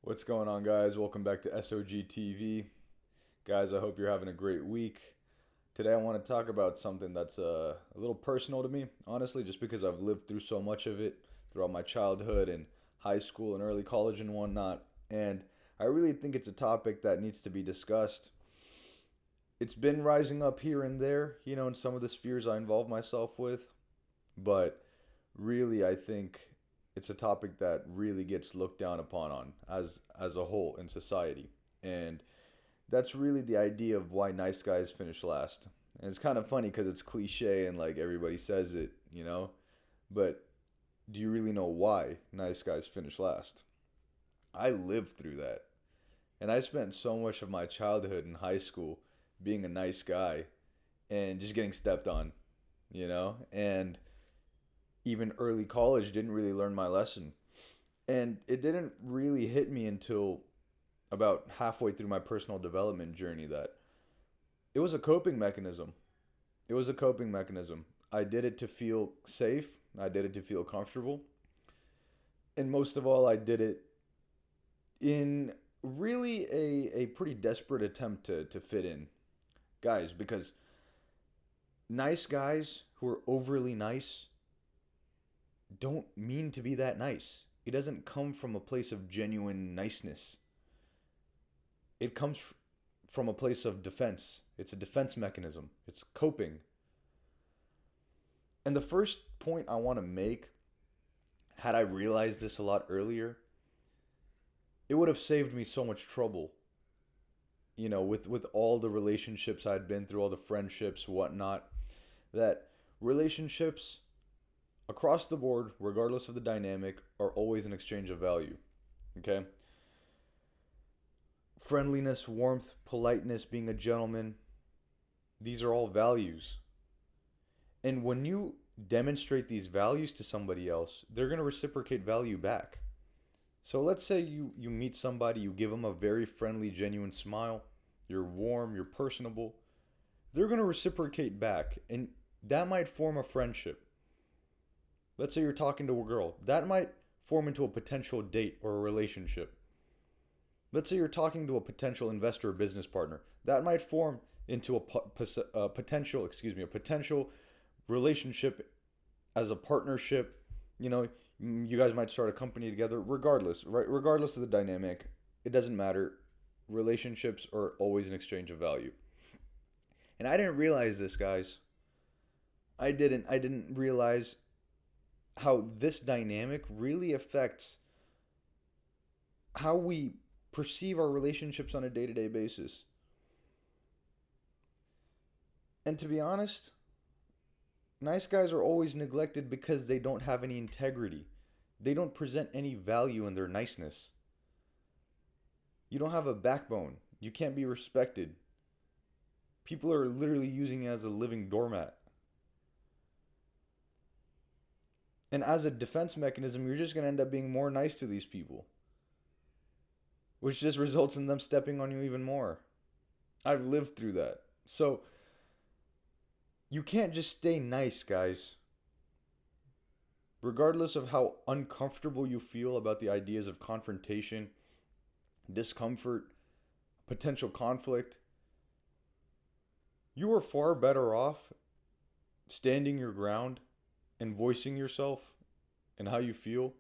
What's going on, guys? Welcome back to SOG TV. Guys, I hope you're having a great week. Today, I want to talk about something that's a little personal to me, honestly, just because I've lived through so much of it throughout my childhood and high school and early college and whatnot. And I really think it's a topic that needs to be discussed. It's been rising up here and there, in some of the spheres I involve myself with, but really, I think it's a topic that really gets looked down upon on as a whole in society. And that's really the idea of why nice guys finish last. And it's kind of funny because it's cliche and like everybody says it. But do you really know why nice guys finish last? I lived through that. And I spent so much of my childhood in high school being a nice guy and just getting stepped on. And even early college didn't really learn my lesson. And it didn't really hit me until about halfway through my personal development journey that it was a coping mechanism. It was a coping mechanism. I did it to feel safe, I did it to feel comfortable, and most of all, I did it in really a pretty desperate attempt to fit in. Guys, because nice guys who are overly nice don't mean to be that nice. It doesn't come from a place of genuine niceness. It comes from a place of defense. It's a defense mechanism. It's coping. And the first point I want to make, had I realized this a lot earlier, it would have saved me so much trouble. With all the relationships I'd been through, all the friendships, whatnot, that relationships across the board, regardless of the dynamic, are always an exchange of value. Okay? Friendliness, warmth, politeness, being a gentleman, these are all values. And when you demonstrate these values to somebody else, they're going to reciprocate value back. So let's say you meet somebody, you give them a very friendly, genuine smile, you're warm, you're personable. They're going to reciprocate back, and that might form a friendship. Let's say you're talking to a girl, that might form into a potential date or a relationship. Let's say you're talking to a potential investor or business partner, that might form into a potential relationship as a partnership. You guys might start a company together. Regardless, right? Regardless of the dynamic, it doesn't matter. Relationships are always an exchange of value. And I didn't realize this, guys. I didn't realize how this dynamic really affects how we perceive our relationships on a day-to-day basis. And to be honest, nice guys are always neglected because they don't have any integrity. They don't present any value in their niceness. You don't have a backbone. You can't be respected. People are literally using you as a living doormat. And as a defense mechanism, you're just going to end up being more nice to these people, which just results in them stepping on you even more. I've lived through that. So you can't just stay nice, guys. Regardless of how uncomfortable you feel about the ideas of confrontation, discomfort, potential conflict, you are far better off standing your ground and voicing yourself and how you feel.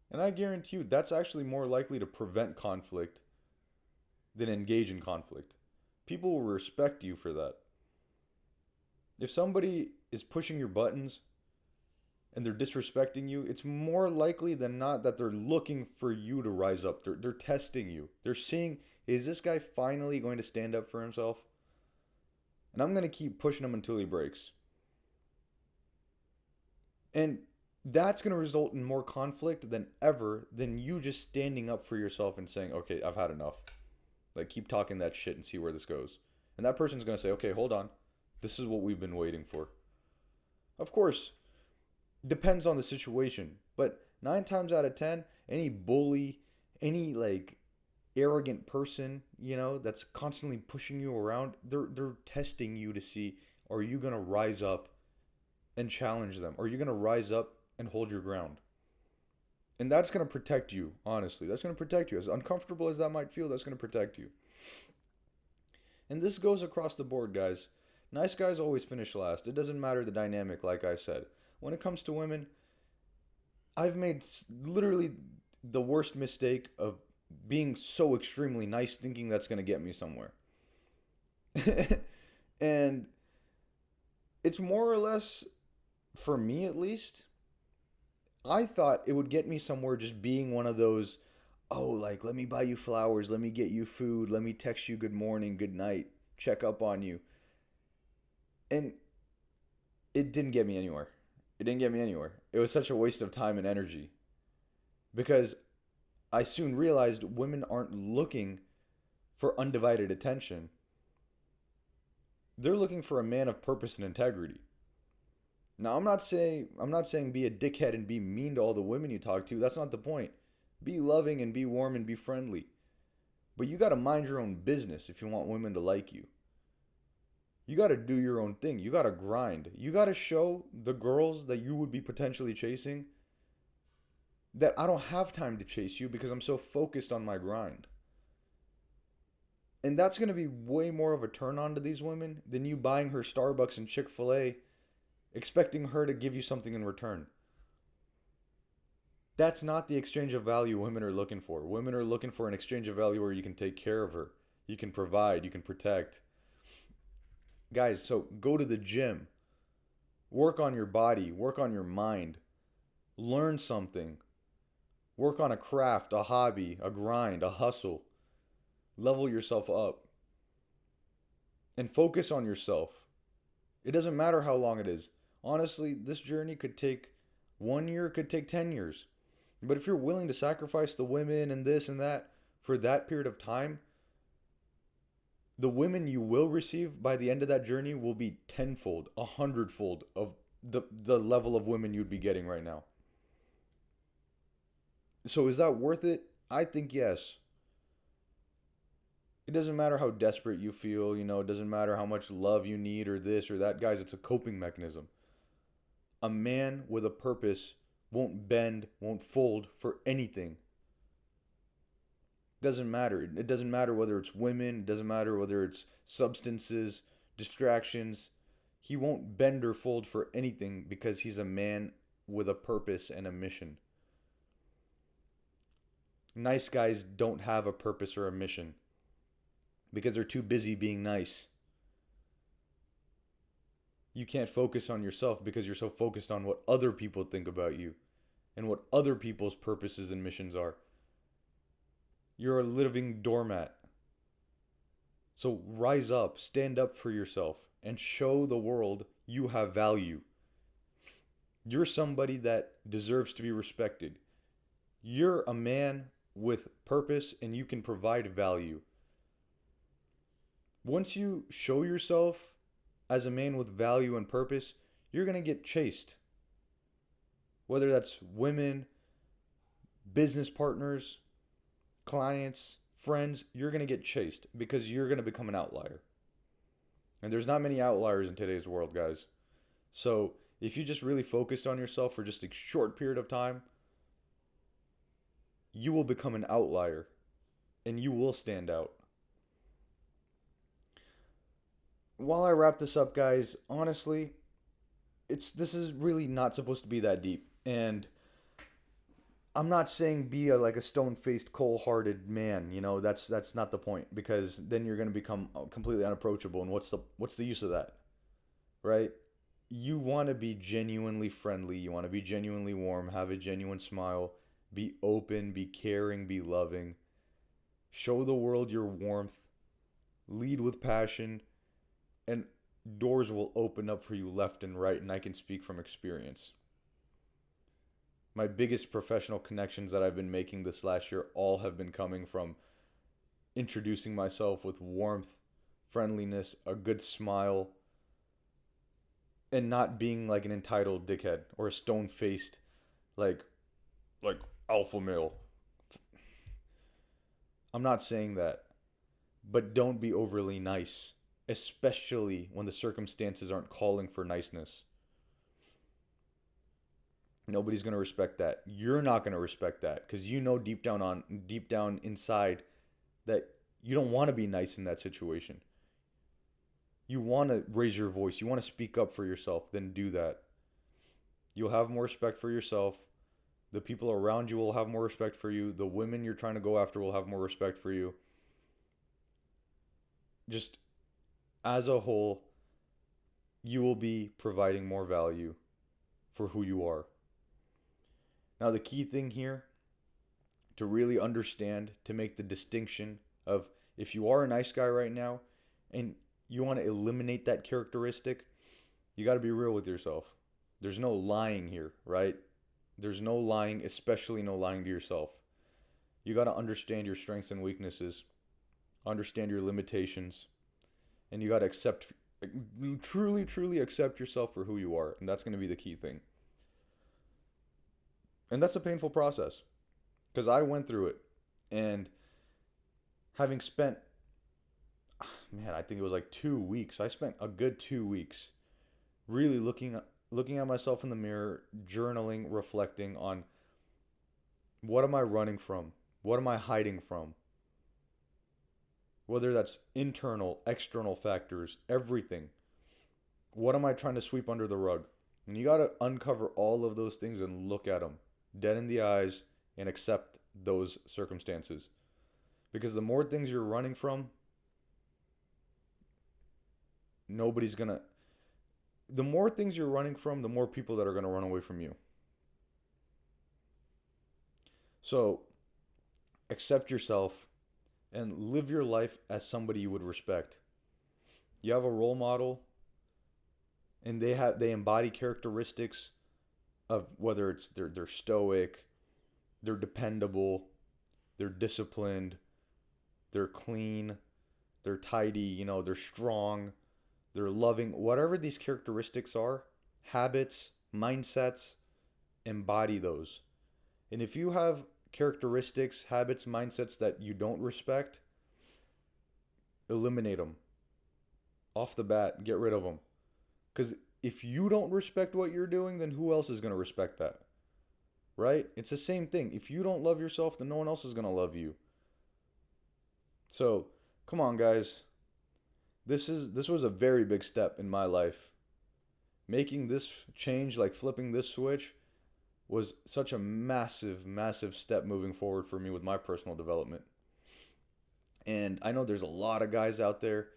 And I guarantee you that's actually more likely to prevent conflict than engage in conflict. People will respect you for that. If somebody is pushing your buttons and they're disrespecting you, it's more likely than not that they're looking for you to rise up. They're testing you. They're seeing, is this guy finally going to stand up for himself? And I'm going to keep pushing him until he breaks. And that's going to result in more conflict than ever than you just standing up for yourself and saying, okay, I've had enough. Like, keep talking that shit and see where this goes. And that person's going to say, okay, hold on. This is what we've been waiting for. Of course, depends on the situation. But 9 times out of 10, any bully, any like arrogant person, that's constantly pushing you around, they're testing you to see, are you going to rise up and challenge them? Are you going to rise up and hold your ground? And that's going to protect you, honestly. That's going to protect you. As uncomfortable as that might feel, that's going to protect you. And this goes across the board, guys. Nice guys always finish last. It doesn't matter the dynamic, like I said. When it comes to women, I've made literally the worst mistake of being so extremely nice, thinking that's going to get me somewhere. And it's more or less, for me at least, I thought it would get me somewhere just being one of those, oh, like, let me buy you flowers, let me get you food, let me text you good morning, good night, check up on you. And it didn't get me anywhere. It didn't get me anywhere. It was such a waste of time and energy because I soon realized women aren't looking for undivided attention. They're looking for a man of purpose and integrity. Now, I'm not saying be a dickhead and be mean to all the women you talk to. That's not the point. Be loving and be warm and be friendly. But you got to mind your own business if you want women to like you. You got to do your own thing. You got to grind. You got to show the girls that you would be potentially chasing that I don't have time to chase you because I'm so focused on my grind. And that's going to be way more of a turn on to these women than you buying her Starbucks and Chick-fil-A expecting her to give you something in return. That's not the exchange of value women are looking for. Women are looking for an exchange of value where you can take care of her, you can provide, you can protect. Guys, so go to the gym, work on your body, work on your mind, learn something, work on a craft, a hobby, a grind, a hustle. Level yourself up and focus on yourself. It doesn't matter how long it is. Honestly, this journey could take 1 year, it could take 10 years. But if you're willing to sacrifice the women and this and that for that period of time, the women you will receive by the end of that journey will be tenfold, 100-fold of the level of women you'd be getting right now. So is that worth it? I think yes. It doesn't matter how desperate you feel, it doesn't matter how much love you need or this or that. Guys, it's a coping mechanism. A man with a purpose won't bend, won't fold for anything. Doesn't matter. It doesn't matter whether it's women, it doesn't matter whether it's substances, distractions. He won't bend or fold for anything because he's a man with a purpose and a mission. Nice guys don't have a purpose or a mission because they're too busy being nice. You can't focus on yourself because you're so focused on what other people think about you and what other people's purposes and missions are. You're a living doormat. So rise up, stand up for yourself, and show the world you have value. You're somebody that deserves to be respected. You're a man with purpose and you can provide value. Once you show yourself as a man with value and purpose, you're going to get chased. Whether that's women, business partners, clients, friends, you're going to get chased because you're going to become an outlier. And there's not many outliers in today's world, guys. So if you just really focused on yourself for just a short period of time, you will become an outlier and you will stand out. While I wrap this up, guys, honestly, this is really not supposed to be that deep. And I'm not saying be like a stone-faced, cold-hearted man. That's not the point because then you're gonna become completely unapproachable. And what's the use of that, right? You want to be genuinely friendly. You want to be genuinely warm. Have a genuine smile. Be open. Be caring. Be loving. Show the world your warmth. Lead with passion, and doors will open up for you left and right. And I can speak from experience. My biggest professional connections that I've been making this last year all have been coming from introducing myself with warmth, friendliness, a good smile, and not being like an entitled dickhead or a stone-faced like like alpha male. I'm not saying that, but don't be overly nice, especially when the circumstances aren't calling for niceness. Nobody's going to respect that. You're not going to respect that because you know deep down inside that you don't want to be nice in that situation. You want to raise your voice. You want to speak up for yourself. Then do that. You'll have more respect for yourself. The people around you will have more respect for you. The women you're trying to go after will have more respect for you. Just as a whole, you will be providing more value for who you are. Now, the key thing here to really understand, to make the distinction of if you are a nice guy right now and you want to eliminate that characteristic, you got to be real with yourself. There's no lying here, right? There's no lying, especially no lying to yourself. You got to understand your strengths and weaknesses, understand your limitations, and you got to accept, truly accept yourself for who you are. And that's going to be the key thing. And that's a painful process because I went through it. And having spent, I think it was like 2 weeks. I spent a good 2 weeks really looking at myself in the mirror, journaling, reflecting on what am I running from? What am I hiding from? Whether that's internal, external factors, everything. What am I trying to sweep under the rug? And you got to uncover all of those things and look at them dead in the eyes and accept those circumstances. Because the more things you're running from, the more things you're running from, the more people that are going to run away from you. So, accept yourself and live your life as somebody you would respect. You have a role model and they embody characteristics of whether it's they're stoic, they're dependable, they're disciplined, they're clean, they're tidy, they're strong, they're loving, whatever these characteristics are, habits, mindsets, embody those. And if you have characteristics, habits, mindsets that you don't respect, eliminate them. Off the bat, get rid of them. Because if you don't respect what you're doing, then who else is going to respect that? Right? It's the same thing. If you don't love yourself, then no one else is going to love you. So, come on, guys. This was a very big step in my life. Making this change, like flipping this switch, was such a massive, massive step moving forward for me with my personal development. And I know there's a lot of guys out there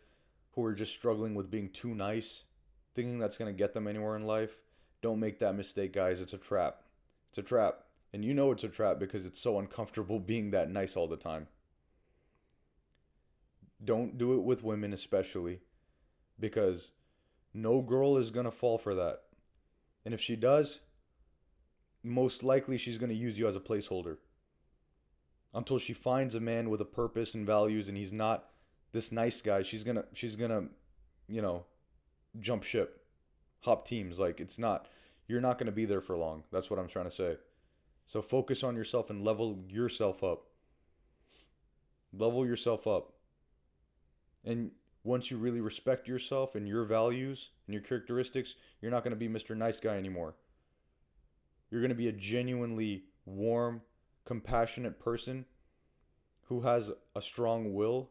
who are just struggling with being too nice, thinking that's going to get them anywhere in life. Don't make that mistake, guys. It's a trap. It's a trap. And you know it's a trap because it's so uncomfortable being that nice all the time. Don't do it with women especially, because no girl is going to fall for that. And if she does, most likely she's going to use you as a placeholder until she finds a man with a purpose and values and he's not this nice guy. She's going to jump ship, hop teams. Like you're not going to be there for long. That's what I'm trying to say. So focus on yourself and level yourself up. Level yourself up. And once you really respect yourself and your values and your characteristics, you're not going to be Mr. Nice Guy anymore. You're going to be a genuinely warm, compassionate person who has a strong will,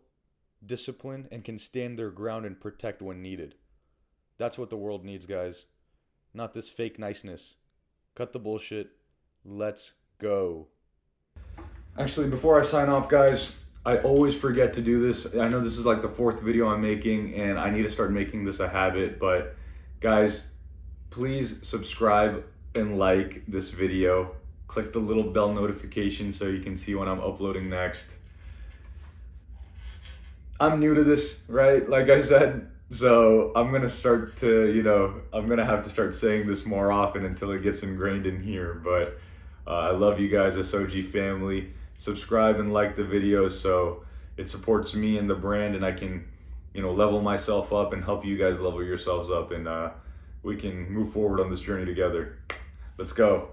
discipline, and can stand their ground and protect when needed. That's what the world needs, guys. Not this fake niceness. Cut the bullshit. Let's go. Actually, before I sign off, guys, I always forget to do this. I know this is like the 4th video I'm making, and I need to start making this a habit. But guys, please subscribe and like this video. Click the little bell notification so you can see when I'm uploading next. I'm new to this, right? Like I said, so I'm going to start to, I'm going to have to start saying this more often until it gets ingrained in here. But I love you guys, SOG family. Subscribe and like the video so it supports me and the brand, and I can, level myself up and help you guys level yourselves up, and we can move forward on this journey together. Let's go.